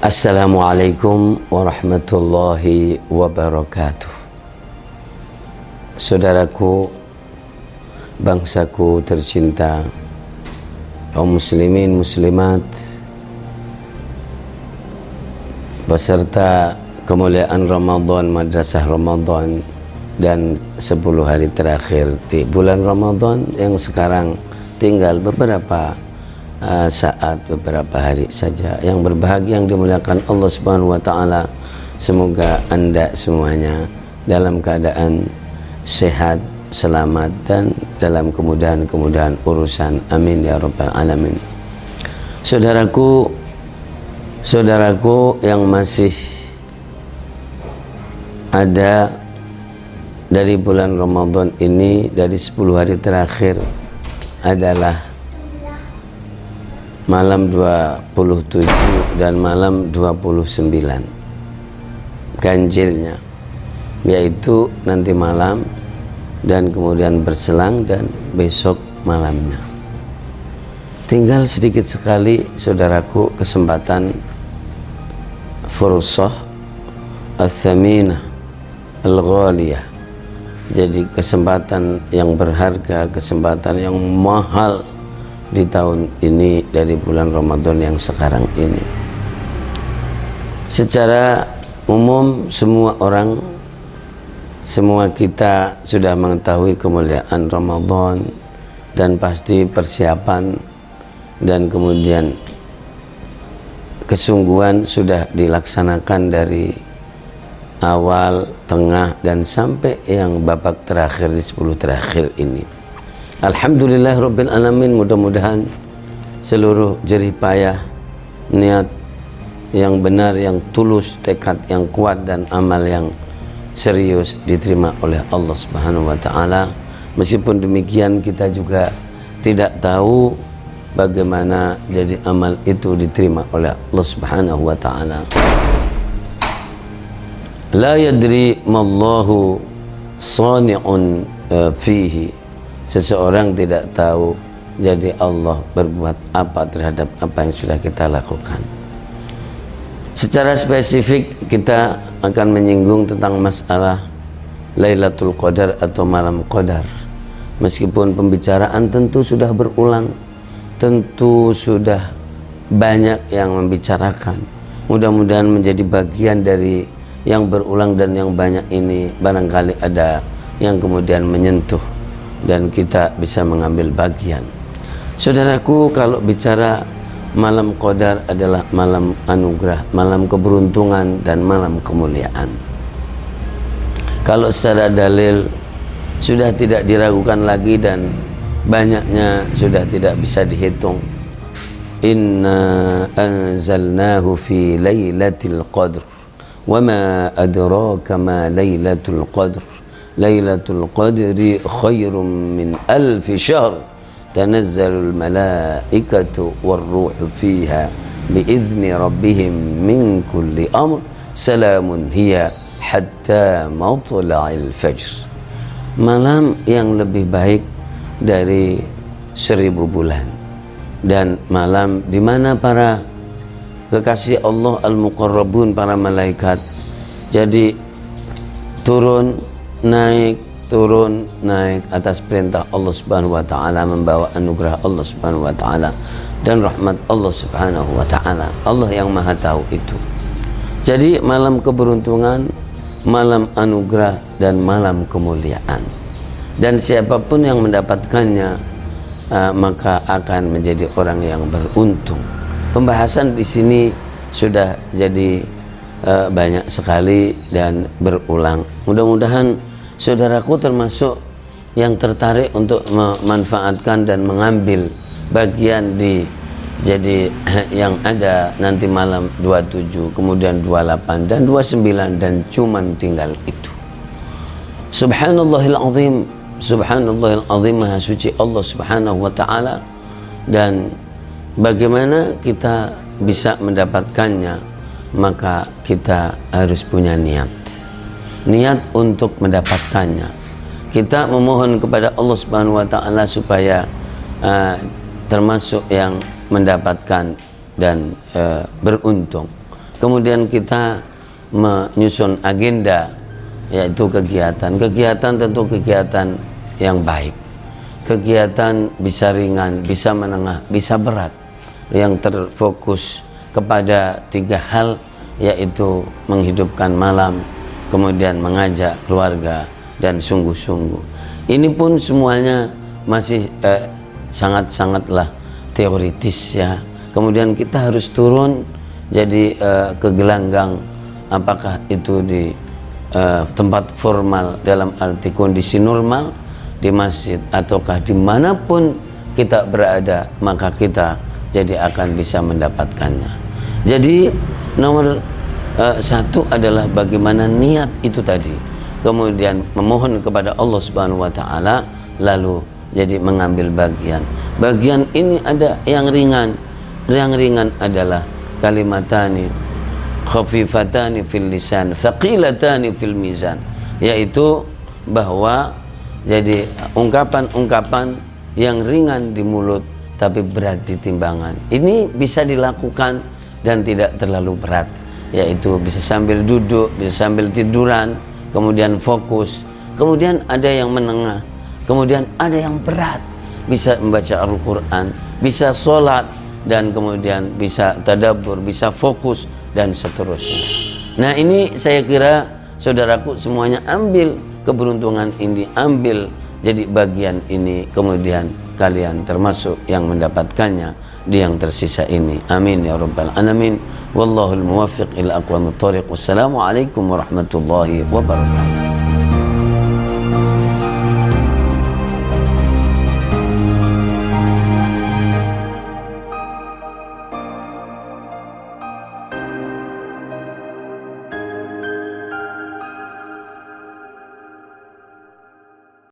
Assalamualaikum warahmatullahi wabarakatuh. Saudaraku, bangsaku tercinta, kaum muslimin muslimat, beserta kemuliaan Ramadan, madrasah Ramadan, dan 10 hari terakhir di bulan Ramadan yang sekarang tinggal beberapa saat, beberapa hari saja. Yang berbahagia, yang dimuliakan Allah Subhanahu wa taala, semoga Anda semuanya dalam keadaan sehat, selamat, dan dalam kemudahan-kemudahan urusan. Amin ya rabbal alamin. Saudaraku yang masih ada dari bulan Ramadan ini, dari 10 hari terakhir adalah malam 27 dan malam 29 ganjilnya, yaitu nanti malam dan kemudian berselang dan besok malamnya. Tinggal sedikit sekali, saudaraku, kesempatan fursah ats-tsaminah al-ghaliyah. Jadi kesempatan yang berharga, kesempatan yang mahal di tahun ini, dari bulan Ramadan yang sekarang ini. Secara umum semua orang, semua kita sudah mengetahui kemuliaan Ramadan, dan pasti persiapan dan kemudian kesungguhan sudah dilaksanakan dari awal, tengah, dan sampai yang babak terakhir di 10 terakhir ini. Alhamdulillah rabbil alamin. Mudah-mudahan seluruh jerih payah, niat yang benar, yang tulus, tekad yang kuat, dan amal yang serius diterima oleh Allah Subhanahu wa taala. Meskipun demikian, kita juga tidak tahu bagaimana jadi amal itu diterima oleh Allah Subhanahu wa taala. La yadri mallahu sani'un fihi. Seseorang tidak tahu jadi Allah berbuat apa terhadap apa yang sudah kita lakukan. Secara spesifik kita akan menyinggung tentang masalah Lailatul Qadar atau malam Qadar. Meskipun pembicaraan tentu sudah berulang, tentu sudah banyak yang membicarakan. Mudah-mudahan menjadi bagian dari yang berulang dan yang banyak ini, barangkali ada yang kemudian menyentuh dan kita bisa mengambil bagian. Saudaraku, kalau bicara malam Qadar adalah malam anugerah, malam keberuntungan, dan malam kemuliaan. Kalau secara dalil sudah tidak diragukan lagi dan banyaknya sudah tidak bisa dihitung. Inna anzalnahu fi lailatul qadr wa ma adraka ma lailatul qadr. Lailatul Qadri khairum min alfi syahr tanazzalul malaikatu warruhu fiha biizni rabbihim min kulli amr salamun hiya hatta matla'il fajr. Malam yang lebih baik dari 1000 bulan, dan malam di mana para kekasih Allah al-muqarrabun, para malaikat, jadi turun naik atas perintah Allah Subhanahu wa taala, membawa anugerah Allah Subhanahu wa taala dan rahmat Allah Subhanahu wa taala. Allah yang Maha tahu itu. Jadi malam keberuntungan, malam anugerah, dan malam kemuliaan. Dan siapapun yang mendapatkannya maka akan menjadi orang yang beruntung. Pembahasan di sini sudah jadi banyak sekali dan berulang. Mudah-mudahan saudaraku termasuk yang tertarik untuk memanfaatkan dan mengambil bagian di jadi yang ada nanti malam 27, kemudian 28 dan 29, dan cuman tinggal itu. Subhanallahil azim, subhanallahil azim, maha suci Allah Subhanahu wa taala. Dan bagaimana kita bisa mendapatkannya? Maka kita harus punya niat untuk mendapatkannya. Kita memohon kepada Allah Subhanahu wa taala supaya termasuk yang mendapatkan dan beruntung. kemudian kita menyusun agenda, yaitu kegiatan tentu kegiatan yang baik, kegiatan bisa ringan, bisa menengah, bisa berat, yang terfokus kepada 3 hal, yaitu menghidupkan malam, kemudian mengajak keluarga, dan sungguh-sungguh. Ini pun semuanya masih sangat-sangatlah teoritis ya. Kemudian kita harus turun jadi ke gelanggang, apakah itu di tempat formal dalam arti kondisi normal, di masjid ataukah dimanapun kita berada, maka kita jadi akan bisa mendapatkannya. Jadi nomor 1 adalah bagaimana niat itu tadi, kemudian memohon kepada Allah Subhanahu wa taala, lalu jadi mengambil bagian ini ada yang ringan adalah kalimatani khafifatani fil lisan thaqilatani fil mizan, yaitu bahwa jadi ungkapan-ungkapan yang ringan di mulut tapi berat di timbangan. Ini bisa dilakukan dan tidak terlalu berat, yaitu bisa sambil duduk, bisa sambil tiduran, kemudian fokus, kemudian ada yang menengah, kemudian ada yang berat, bisa membaca Al-Quran, bisa sholat, dan kemudian bisa tadabbur, bisa fokus, dan seterusnya. Nah, ini saya kira saudaraku semuanya ambil keberuntungan ini, ambil jadi bagian ini, kemudian kalian termasuk yang mendapatkannya di yang tersisa ini. Amin ya rabbal alamin. Wallahul muwaffiq ila aqwamit thoriq. Wassalamualaikum warahmatullahi wabarakatuh.